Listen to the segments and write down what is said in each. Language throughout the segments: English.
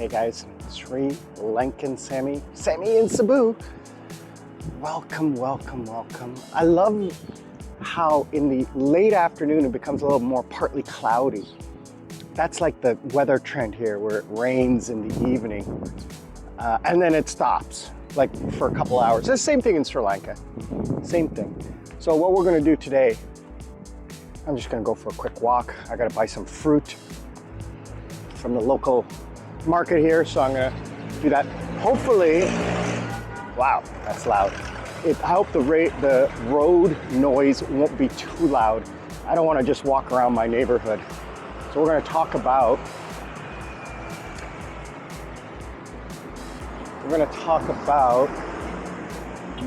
Hey guys, Sri Lankan Sammi in Cebu. Welcome, welcome, welcome. I love how in the late afternoon it becomes a little more partly cloudy. That's like the weather trend here where it rains in the evening and then it stops like for a couple hours. The same thing in Sri Lanka, same thing. So what we're gonna do today, I'm just gonna go for a quick walk. I gotta buy some fruit from the local market here, so I'm gonna do that. Hopefully, wow, that's loud. I hope the road noise won't be too loud. I don't wanna just walk around my neighborhood. So we're gonna talk about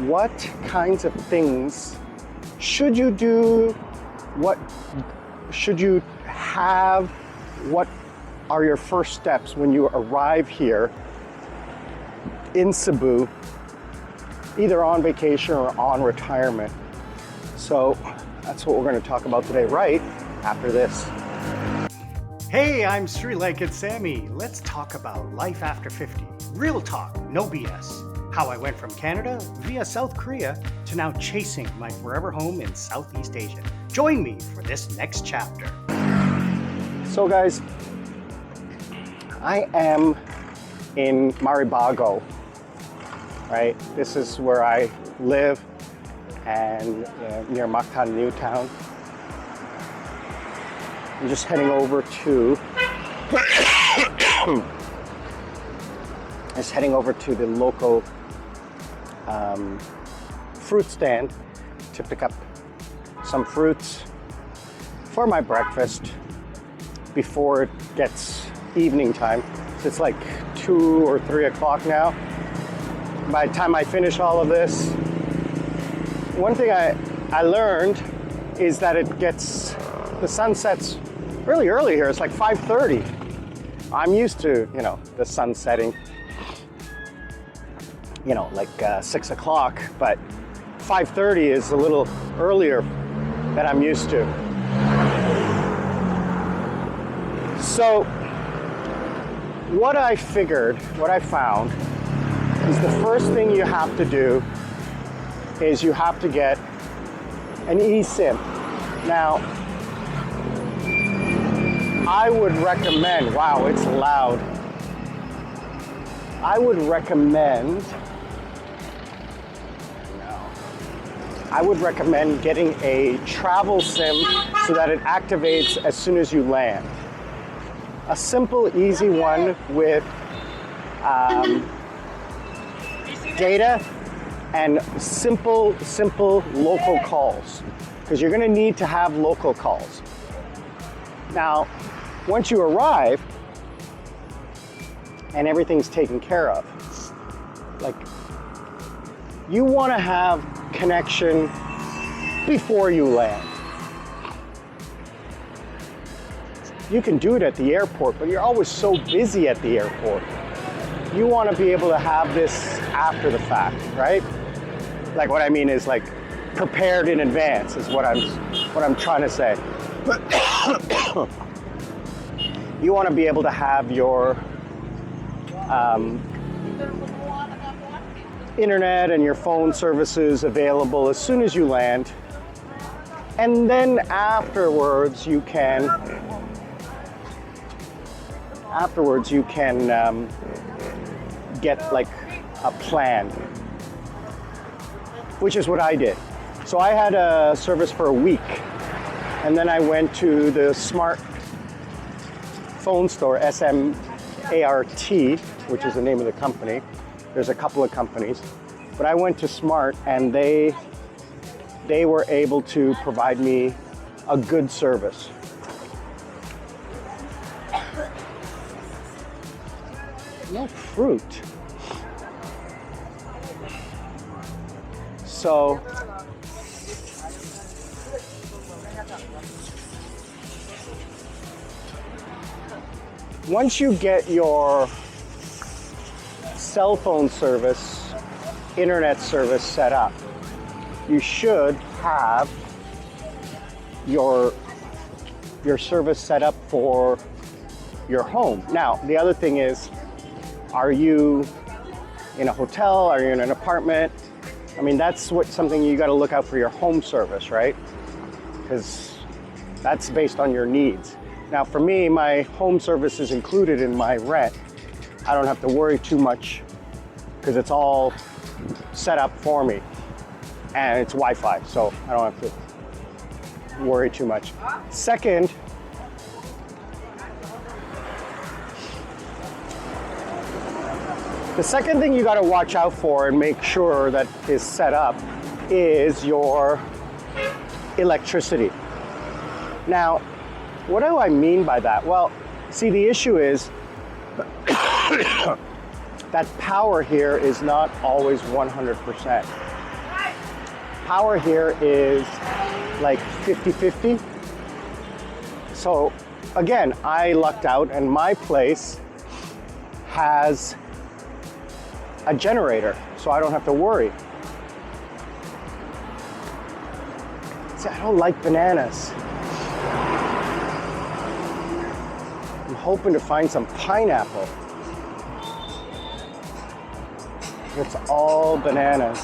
what kinds of things should you do, what should you have, what are your first steps when you arrive here in Cebu, either on vacation or on retirement. So that's what we're going to talk about today, right after this. Hey, I'm Sri Lankan Sammi. Let's talk about life after 50. Real talk, no BS. How I went from Canada via South Korea to now chasing my forever home in Southeast Asia. Join me for this next chapter. So guys, I am in Maribago, right? This is where I live, and near Mactan, Newtown. I'm just heading over to the local fruit stand to pick up some fruits for my breakfast before it gets evening time. So it's like 2 or 3 o'clock now. By the time I finish all of this, one thing I learned is that the sun sets really early here. It's like 5:30. I'm used to, the sun setting, like 6 o'clock, but 5:30 is a little earlier than I'm used to. So what I found is the first thing you have to do is you have to get an eSIM. Now, I would recommend, wow, it's loud. I would recommend getting a travel SIM so that it activates as soon as you land. A simple, easy one with data and simple local calls, because you're gonna need to have local calls. Now, once you arrive and everything's taken care of, like, you wanna have connection before you land. You can do it at the airport, but you're always so busy at the airport. You want to be able to have this after the fact, right? Like, what I mean is, like, prepared in advance is what I'm trying to say. You want to be able to have your internet and your phone services available as soon as you land, and then afterwards you can get like a plan, which is what I did. So I had a service for a week, and then I went to the smart phone store, SMART, which is the name of the company. There's a couple of companies, but I went to Smart, and they were able to provide me a good service. No fruit. So once you get your cell phone service, internet service set up, you should have your service set up for your home. Now, the other thing is, Are you in a hotel? Are you in an apartment? I mean, that's something you got to look out for your home service, right? Because that's based on your needs. Now, for me, my home service is included in my rent. I don't have to worry too much because it's all set up for me, and it's Wi-Fi, so I don't have to worry too much. Second, the second thing you got to watch out for and make sure that is set up is your electricity. Now, what do I mean by that? Well, see, the issue is that power here is not always 100%. Power here is like 50-50. So again, I lucked out and my place has a generator, so I don't have to worry. See, I don't like bananas. I'm hoping to find some pineapple. It's all bananas.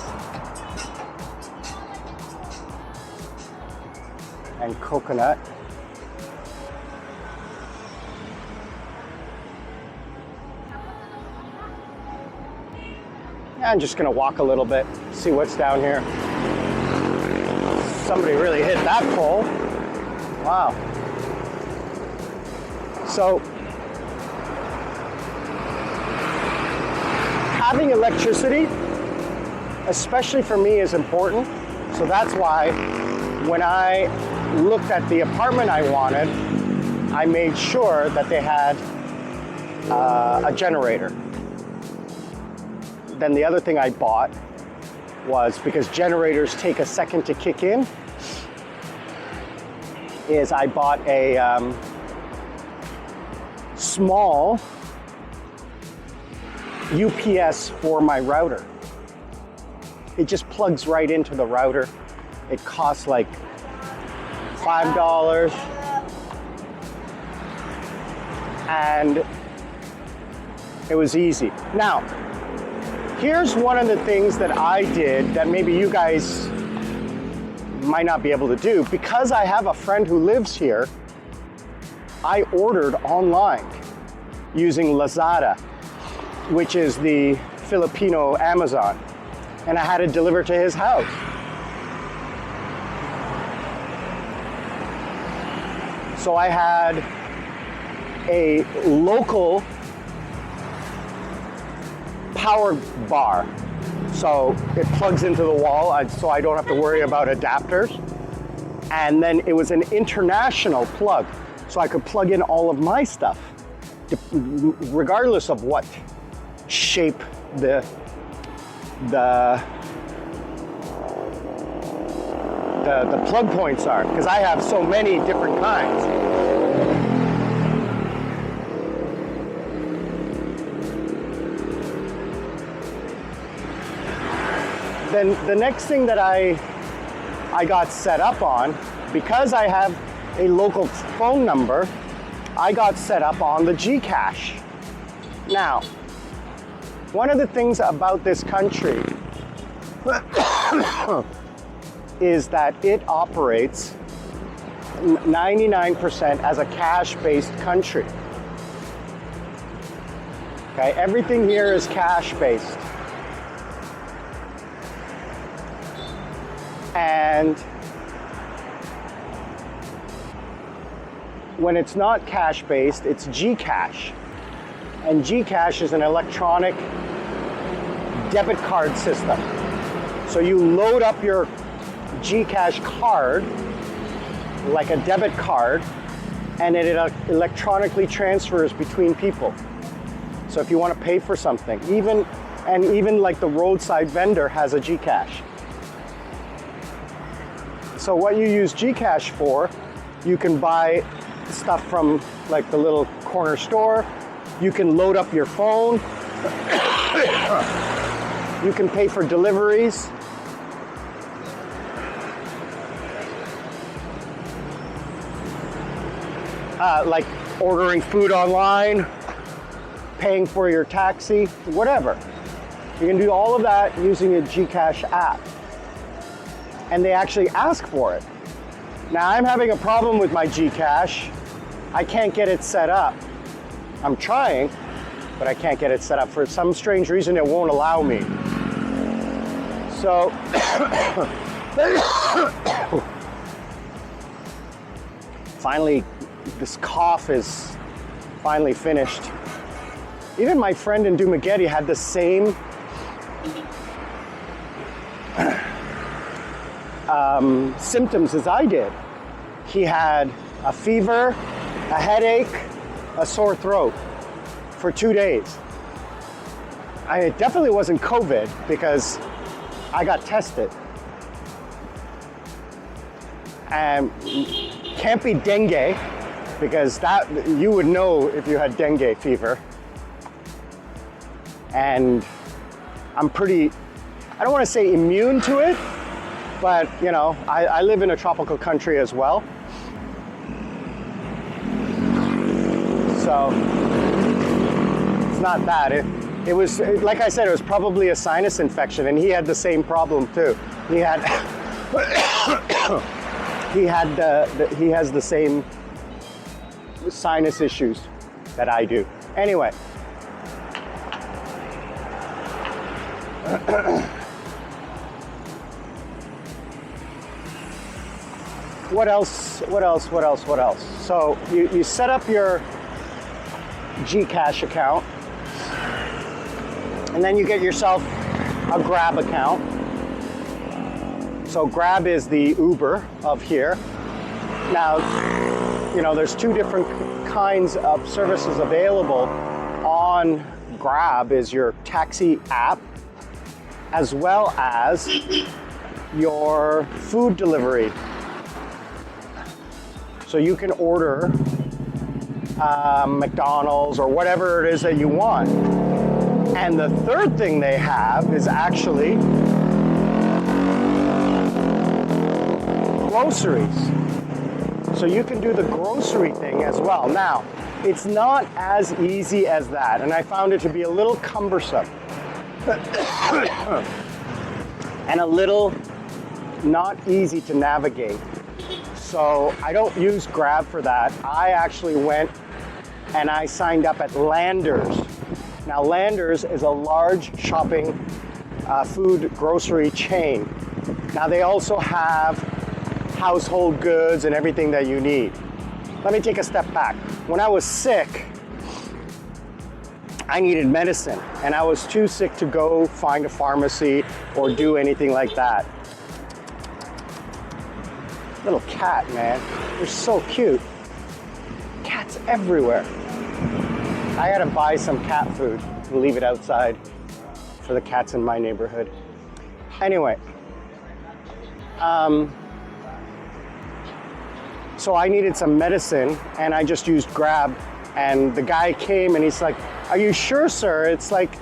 And coconut. I'm just gonna walk a little bit, see what's down here. Somebody really hit that pole. Wow. So, having electricity, especially for me, is important. So that's why when I looked at the apartment I wanted, I made sure that they had a generator. Then the other thing I bought was, because generators take a second to kick in, is I bought a small UPS for my router. It just plugs right into the router. It costs like $5. And it was easy. Now, here's one of the things that I did that maybe you guys might not be able to do. Because I have a friend who lives here, I ordered online using Lazada, which is the Filipino Amazon, and I had it delivered to his house. So I had a local power bar. So it plugs into the wall, so I don't have to worry about adapters. And then it was an international plug, so I could plug in all of my stuff, regardless of what shape the plug points are, because I have so many different kinds. Then the next thing that I got set up on, because I have a local phone number, I got set up on the GCash. Now, one of the things about this country is that it operates 99% as a cash-based country. Okay, everything here is cash-based. And when it's not cash-based, it's GCash. And GCash is an electronic debit card system. So you load up your GCash card, like a debit card, and it electronically transfers between people. So if you want to pay for something, even like the roadside vendor has a GCash. So what you use GCash for, you can buy stuff from like the little corner store, you can load up your phone, you can pay for deliveries. Like ordering food online, paying for your taxi, whatever. You can do all of that using a GCash app. And they actually ask for it. Now I'm having a problem with my GCash. I can't get it set up. I'm trying, but I can't get it set up. For some strange reason, it won't allow me. So, finally, this cough is finally finished. Even my friend in Dumaguete had the same symptoms as I did. He had a fever, a headache, a sore throat for 2 days. It definitely wasn't COVID because I got tested. And can't be dengue because that you would know if you had dengue fever. And I'm pretty, I don't want to say immune to it, but you know, I live in a tropical country as well. So it's not that. It was, like I said, it was probably a sinus infection, and he had the same problem too. He had, he has the same sinus issues that I do. Anyway. What else? So you set up your GCash account, and then you get yourself a Grab account. So Grab is the Uber of here. Now, you know, there's two different kinds of services available on Grab. Is your taxi app, as well as your food delivery. So you can order McDonald's or whatever it is that you want. And the third thing they have is actually groceries. So you can do the grocery thing as well. Now, it's not as easy as that, and I found it to be a little cumbersome. And a little not easy to navigate. So I don't use Grab for that. I actually went and I signed up at Landers. Now Landers is a large shopping food grocery chain. Now they also have household goods and everything that you need. Let me take a step back. When I was sick, I needed medicine, and I was too sick to go find a pharmacy or do anything like that. Little cat, man. They're so cute. Cats everywhere. I gotta buy some cat food and leave it outside for the cats in my neighborhood. Anyway, so I needed some medicine, and I just used Grab, and the guy came and he's like, "Are you sure, sir? It's like,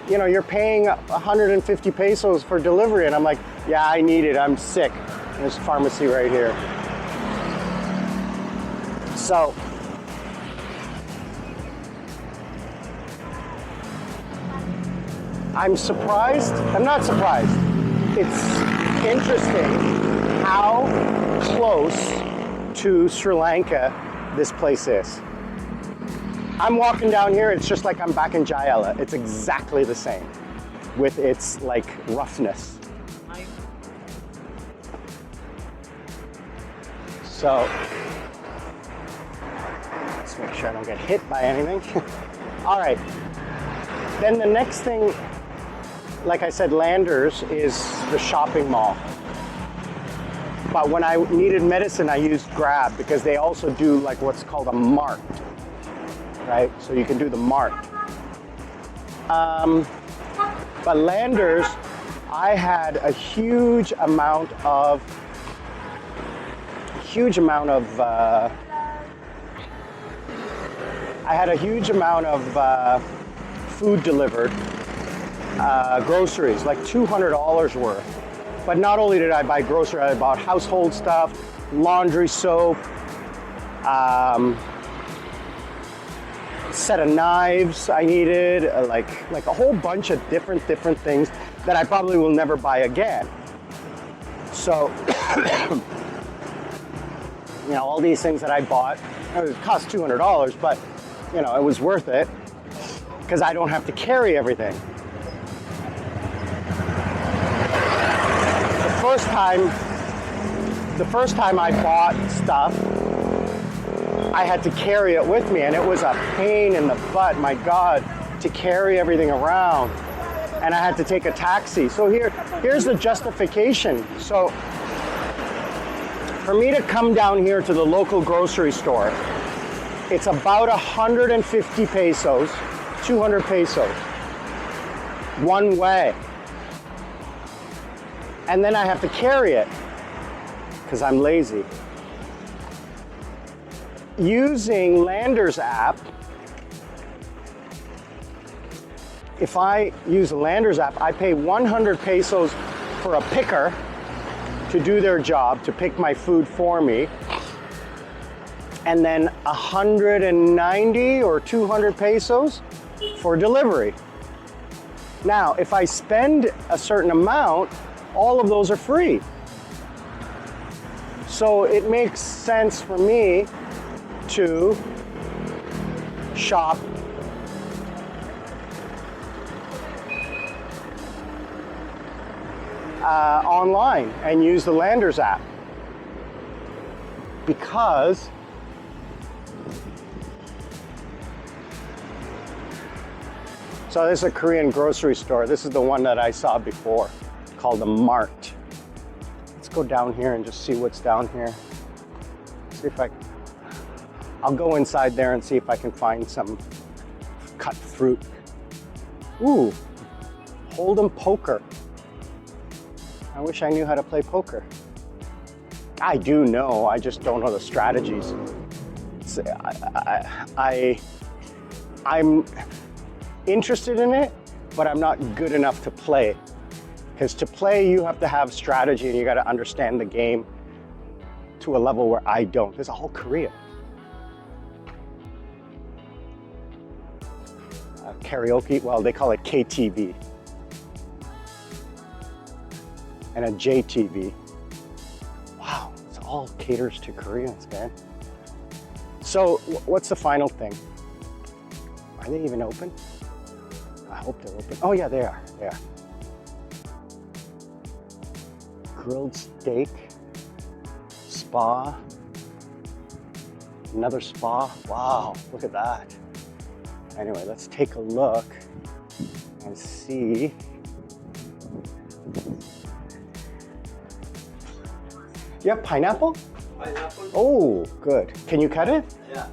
you know, you're paying 150 pesos for delivery." And I'm like, "Yeah, I need it. I'm sick. There's a pharmacy right here." So, I'm surprised. I'm not surprised. It's interesting how close to Sri Lanka this place is. I'm walking down here, it's just like I'm back in Jayala. It's exactly the same with its like roughness. So, let's make sure I don't get hit by anything. All right, then the next thing, like I said, Landers is the shopping mall. But when I needed medicine, I used Grab because they also do like what's called a mart. Right? So you can do the mart. But Landers, I had a huge amount of food delivered, groceries, like $200 worth. But not only did I buy groceries, I bought household stuff, laundry soap, set of knives I needed, like a whole bunch of different things that I probably will never buy again. So, you know, all these things that I bought, it cost $200, but you know, it was worth it because I don't have to carry everything. The first time I bought stuff, I had to carry it with me, and it was a pain in the butt, my God, to carry everything around. And I had to take a taxi. So here's the justification. So for me to come down here to the local grocery store, it's about 150 pesos, 200 pesos, one way. And then I have to carry it because I'm lazy. Using Lander's app, if I use Lander's app, I pay 100 pesos for a picker to do their job, to pick my food for me, and then 190 or 200 pesos for delivery. Now, if I spend a certain amount, all of those are free. So it makes sense for me to shop online and use the Lander's app, because so this is a Korean grocery store. This is the one that I saw before, called the Mart. Let's go down here and just see what's down here. See if I'll go inside there and see if I can find some cut fruit. Ooh, Hold'em poker. I wish I knew how to play poker. I do know, I just don't know the strategies. I'm interested in it, but I'm not good enough to play. Because to play, you have to have strategy and you got to understand the game to a level where I don't. There's a whole Korea. Karaoke, well, they call it KTV. And a JTV. Wow, it's all caters to Koreans, man. So what's the final thing? Are they even open? I hope they're open. Oh yeah, they are. Grilled steak, spa, another spa. Wow, look at that. Anyway, let's take a look and see. You have pineapple? Pineapple. Oh, good. Can you cut it? Yeah.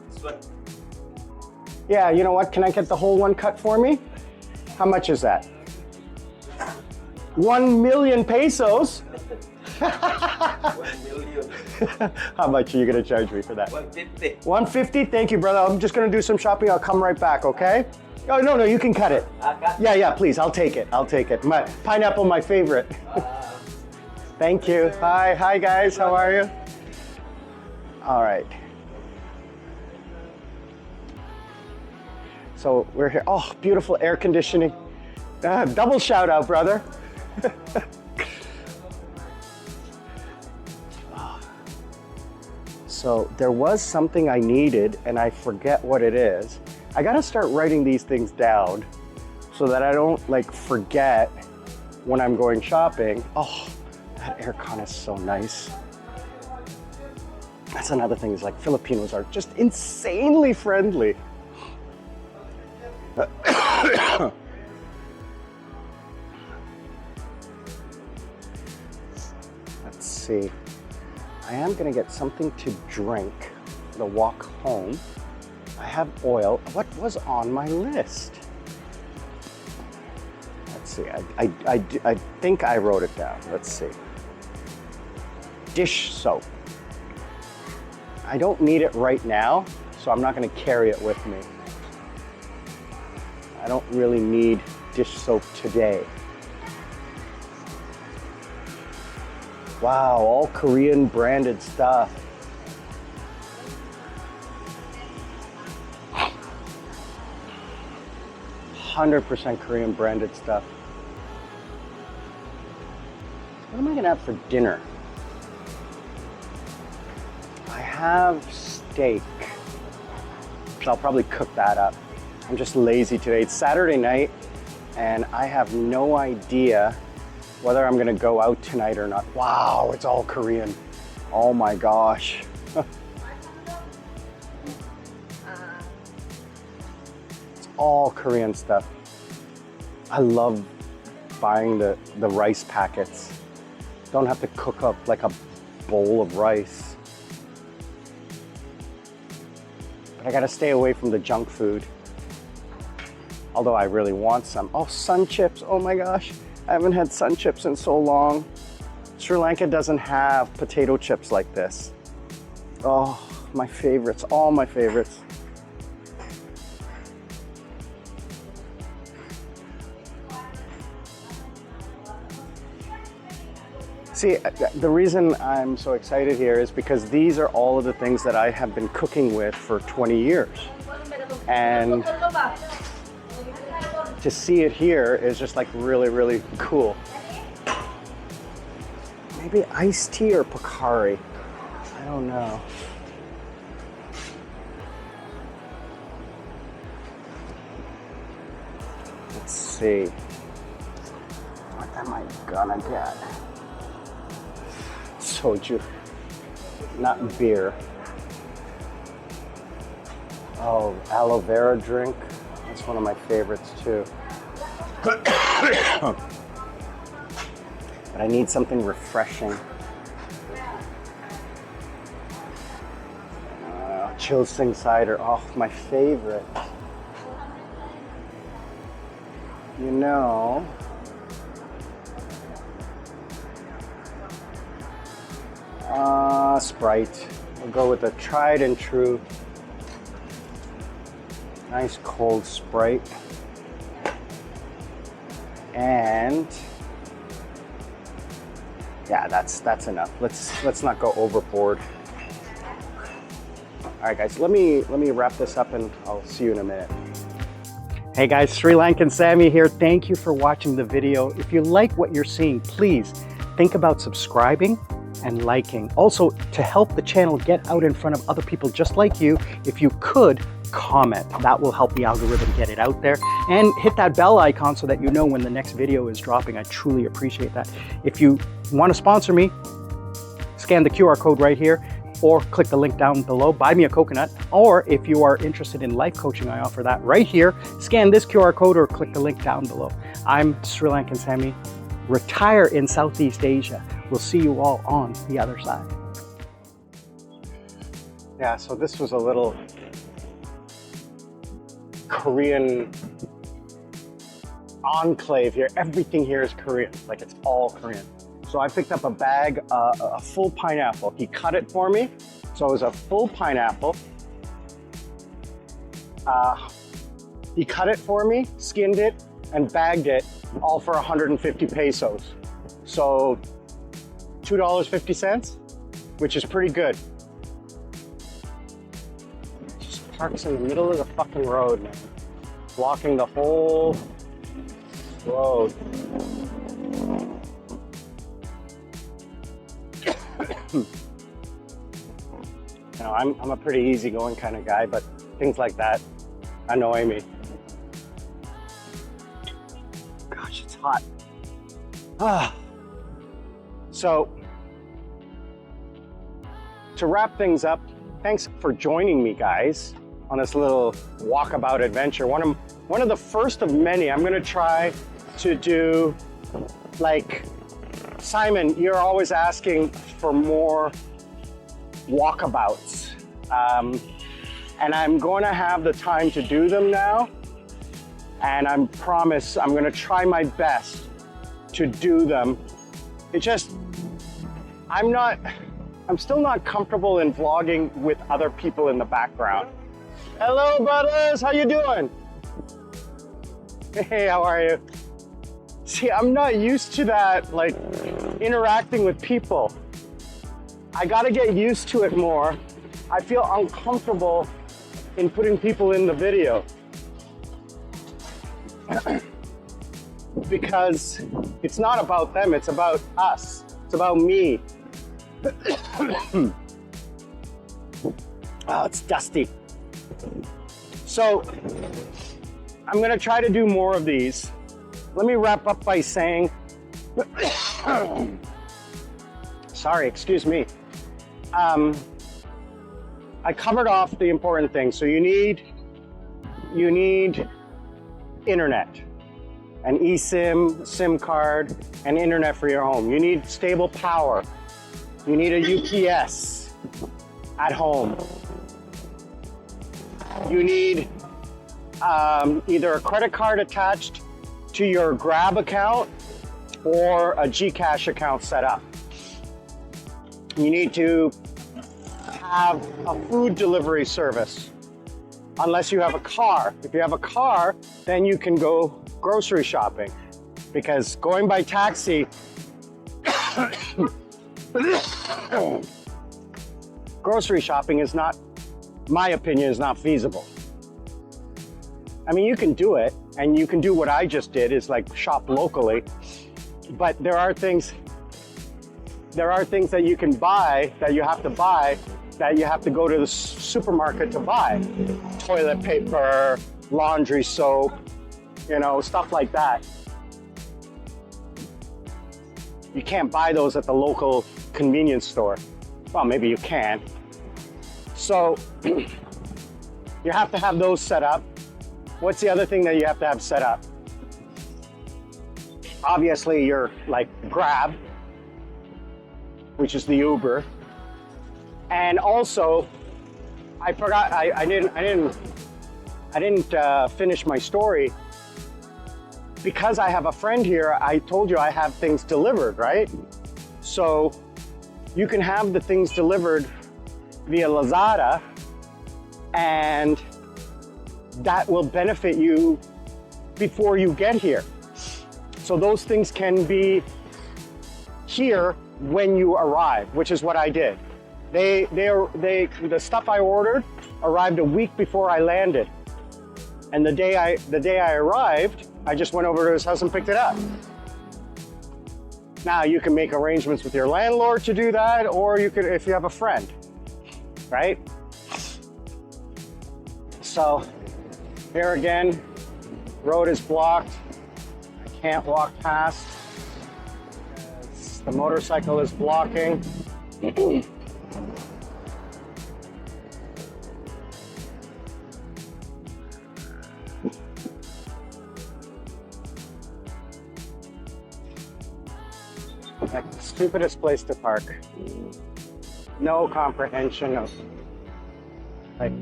This one. Yeah, you know what? Can I get the whole one cut for me? How much is that? 1 million pesos? 1 million. How much are you gonna charge me for that? 150. 150? Thank you, brother. I'm just gonna do some shopping. I'll come right back, okay? Oh, no, you can cut it. Yeah, please, I'll take it. My pineapple, my favorite. Thank you. Hi guys, how are you? All right. So we're here. Oh, beautiful air conditioning. Double shout out, brother. So there was something I needed and I forget what it is. I gotta start writing these things down so that I don't like forget when I'm going shopping. Oh, that aircon is so nice. That's another thing, is like Filipinos are just insanely friendly. Let's see. I am gonna get something to drink for the walk home. I have oil. What was on my list? Let's see. I think I wrote it down. Let's see. Dish soap. I don't need it right now, so I'm not going to carry it with me. I don't really need dish soap today. Wow, all Korean branded stuff. %100 Korean branded stuff. What am I gonna have for dinner? I have steak. So I'll probably cook that up. I'm just lazy today. It's Saturday night and I have no idea whether I'm gonna go out tonight or not. Wow, it's all Korean. Oh my gosh. It's all Korean stuff. I love buying the rice packets. Don't have to cook up like a bowl of rice. But I gotta stay away from the junk food. Although I really want some. Oh, sun chips, oh my gosh. I haven't had sun chips in so long. Sri Lanka doesn't have potato chips like this. Oh, my favorites, all my favorites. See, the reason I'm so excited here is because these are all of the things that I have been cooking with for 20 years. And to see it here is just like really, really cool. Maybe iced tea or Pocari. I don't know. Let's see. What am I gonna get? Soju, not beer. Oh, aloe vera drink. That's one of my favorites too. But I need something refreshing. Chilsing cider, oh, my favorite. You know, Sprite. We'll go with a tried and true. Nice cold Sprite. And yeah, that's enough. Let's not go overboard. All right, guys, let me wrap this up and I'll see you in a minute. Hey guys, Sri Lankan Sammi here. Thank you for watching the video. If you like what you're seeing, please think about subscribing and liking. Also, to help the channel get out in front of other people just like you, if you could comment, that will help the algorithm get it out there. And hit that bell icon so that you know when the next video is dropping. I truly appreciate that. If you want to sponsor me, scan the QR code right here or click the link down below, buy me a coconut. Or if you are interested in life coaching, I offer that right here. Scan this QR code or click the link down below. I'm Sri Lankan Sammi, retire in Southeast Asia. We'll see you all on the other side. Yeah, so this was a little Korean enclave here. Everything here is Korean, like it's all Korean. So I picked up a bag, a full pineapple. He cut it for me. So it was a full pineapple. He cut it for me, skinned it, and bagged it, all for 150 pesos. So $2.50, which is pretty good. Just parks in the middle of the fucking road, man. Blocking the whole road. You know, I'm a pretty easygoing kind of guy, but things like that annoy me. Gosh, it's hot. So, to wrap things up, thanks for joining me, guys, on this little walkabout adventure. One of the first of many. I'm gonna try to do, like, Simon, you're always asking for more walkabouts. And I'm going to have the time to do them now. And I promise I'm going to try my best to do them. It's just, I'm still not comfortable in vlogging with other people in the background. Hello, brothers, how you doing? Hey, how are you? See, I'm not used to that, like, interacting with people. I gotta get used to it more. I feel uncomfortable in putting people in the video because it's not about them, it's about us. It's about me. Oh, it's dusty. So I'm gonna try to do more of these. Let me wrap up by saying, sorry, excuse me. I covered off the important things. So you need internet, an eSIM, SIM card, and internet for your home. You need stable power. You need a UPS at home. You need either a credit card attached to your Grab account or a GCash account set up. You need to have a food delivery service, unless you have a car. If you have a car, then you can go grocery shopping, because going by taxi, grocery shopping is not, my opinion, is not feasible. I mean, you can do it, and you can do what I just did, is like shop locally, but there are things that you can buy, that you have to buy, that you have to go to the supermarket to buy. Toilet paper, laundry soap, you know, stuff like that. You can't buy those at the local convenience store. Well, maybe you can. So you have to have those set up. What's the other thing that you have to have set up? Obviously, your like Grab, which is the Uber. And also, I forgot, I didn't finish my story. Because I have a friend here, I told you I have things delivered, right? So you can have the things delivered via Lazada, and that will benefit you before you get here. So those things can be here when you arrive, which is what I did. The stuff I ordered arrived a week before I landed. And the day I arrived, I just went over to his house and picked it up. Now you can make arrangements with your landlord to do that, or you could, if you have a friend, right? So here again, road is blocked. I can't walk past. The motorcycle is blocking. Like the stupidest place to park. No comprehension of, like,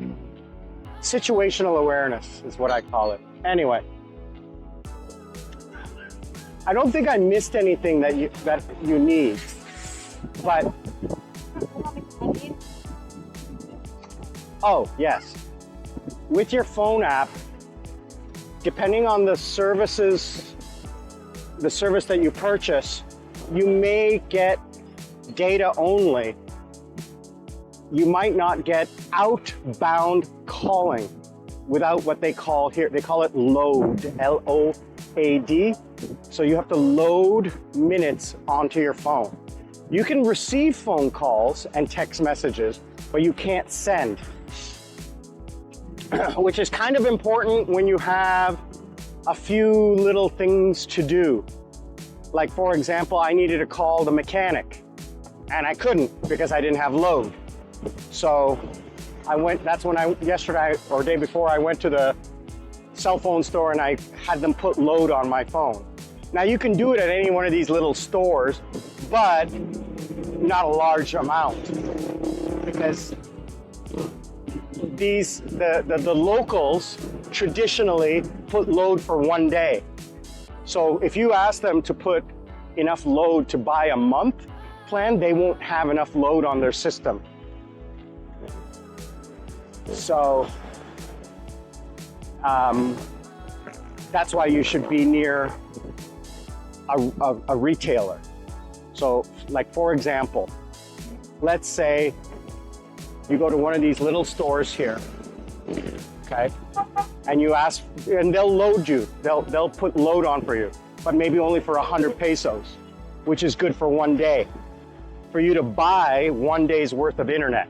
situational awareness is what I call it. Anyway, I don't think I missed anything that you need, but oh yes, with your phone app, depending on the service that you purchase, you may get data only. You might not get outbound calling without what they call here, they call it load, L-O-A-D. So you have to load minutes onto your phone. You can receive phone calls and text messages, but you can't send, which is kind of important when you have a few little things to do. Like, for example, I needed to call the mechanic and I couldn't because I didn't have load. So that's when yesterday or day before, I went to the cell phone store and I had them put load on my phone. Now you can do it at any one of these little stores, but not a large amount, because the locals traditionally put load for one day. So if you ask them to put enough load to buy a month plan, they won't have enough load on their system. So that's why you should be near a retailer. So like for example, let's say you go to one of these little stores here, okay? And you ask, and they'll load you. They'll put load on for you, but maybe only for 100 pesos, which is good for one day. For you to buy 1 day's worth of internet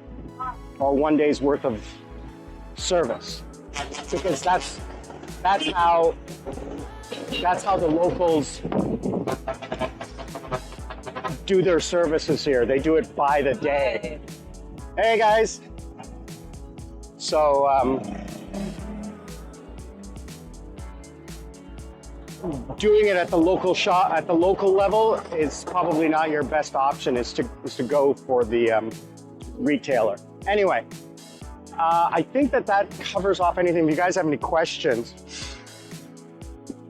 or 1 day's worth of service, because that's how the locals do their services here. They do it by the day. Hey guys. So doing it at the local shop, at the local level, is probably not your best option. Is to go for the retailer. Anyway, I think that covers off anything. If you guys have any questions,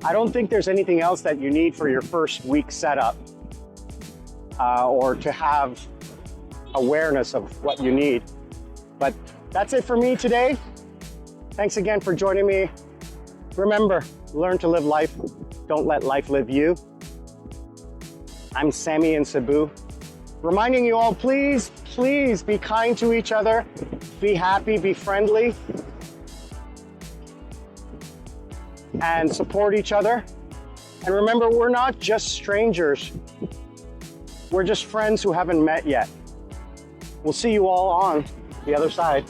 I don't think there's anything else that you need for your first week setup, or to have awareness of what you need. But that's it for me today. Thanks again for joining me. Remember, learn to live life. Don't let life live you. I'm Sammi in Cebu, reminding you all, please, please be kind to each other. Be happy, be friendly, and support each other. And remember, we're not just strangers. We're just friends who haven't met yet. We'll see you all on the other side.